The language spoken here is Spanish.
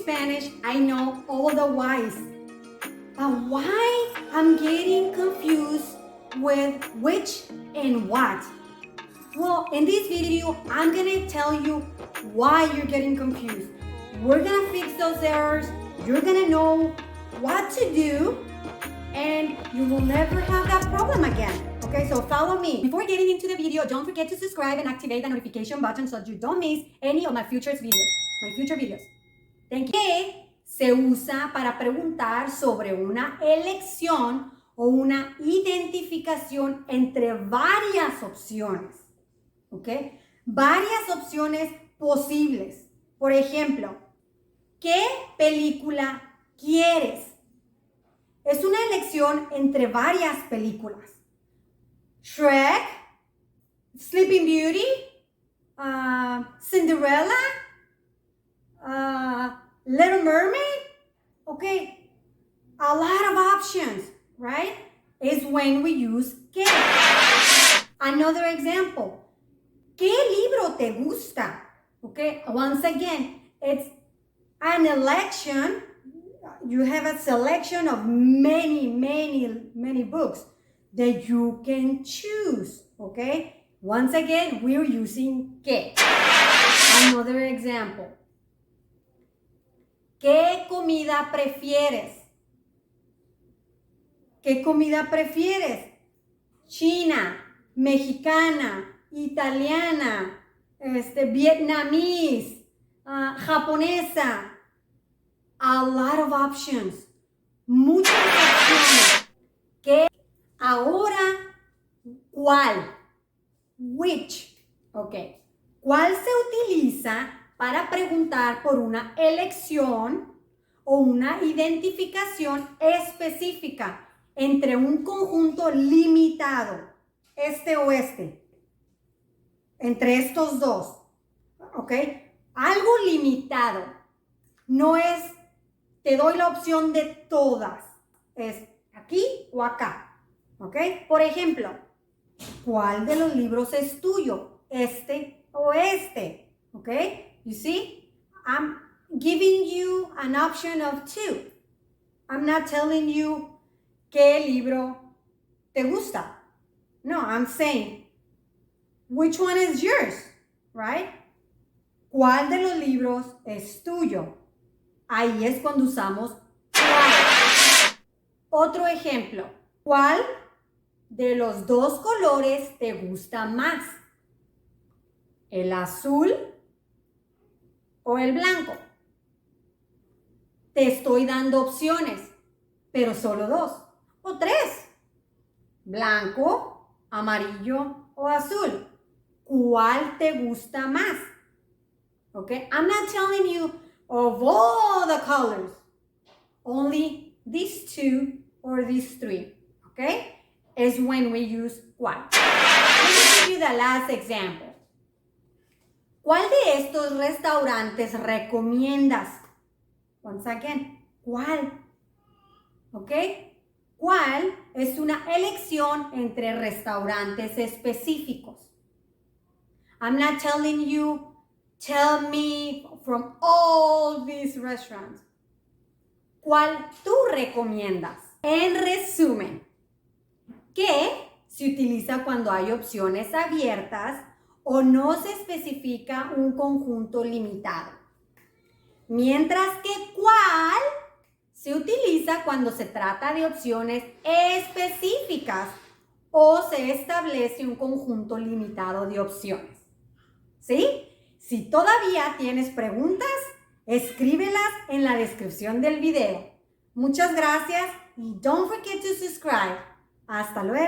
Spanish, I know all the whys. But why I'm getting confused with which and what? Well, in this video, I'm gonna tell you why you're getting confused. We're gonna fix those errors. You're gonna know what to do, and you will never have that problem again. Okay, so follow me. Before getting into the video, don't forget to subscribe and activate the notification button so you don't miss any of my future videos. Thank you. Que se usa para preguntar sobre una elección o una identificación entre varias opciones. ¿Ok? Varias opciones posibles. Por ejemplo, ¿qué película quieres? Es una elección entre varias películas. Shrek, Sleeping Beauty, Cinderella, Little Mermaid. Okay, a lot of options, right? Is when we use que. Another example. ¿Qué libro te gusta? Okay, once again, it's an election. You have a selection of many books that you can choose, okay? Once again, we're using que. Another example. ¿Qué comida prefieres? ¿Qué comida prefieres? China, mexicana, italiana, vietnamese, japonesa. A lot of options. Muchas opciones. ¿Qué? Ahora, ¿cuál? Which. Ok. ¿Cuál se utiliza para preguntar por una elección o una identificación específica entre un conjunto limitado, este o este? Entre estos dos. Ok. Algo limitado. No es te doy la opción de todas. Es aquí o acá. ¿Ok? Por ejemplo, ¿cuál de los libros es tuyo? ¿Este o este? ¿Ok? You see? I'm giving you an option of two. I'm not telling you qué libro te gusta. No, I'm saying, which one is yours? Right? ¿Cuál de los libros es tuyo? Ahí es cuando usamos cuál. Otro ejemplo. ¿Cuál de los dos colores te gusta más? ¿El azul o el blanco? Te estoy dando opciones, pero solo dos o tres. Blanco, amarillo o azul. ¿Cuál te gusta más? Okay, I'm not telling you of all the colors, only these two or these three, okay, is when we use cuál. Let me give you the last example. ¿Cuál de estos restaurantes recomiendas? Once again, ¿cuál? Okay, ¿cuál es una elección entre restaurantes específicos? I'm not telling you tell me from all these restaurants. ¿Cuál tú recomiendas? En resumen, que se utiliza cuando hay opciones abiertas o no se especifica un conjunto limitado. Mientras que cuál se utiliza cuando se trata de opciones específicas o se establece un conjunto limitado de opciones. ¿Sí? Si todavía tienes preguntas, escríbelas en la descripción del video. Muchas gracias y don't forget to subscribe. Hasta luego.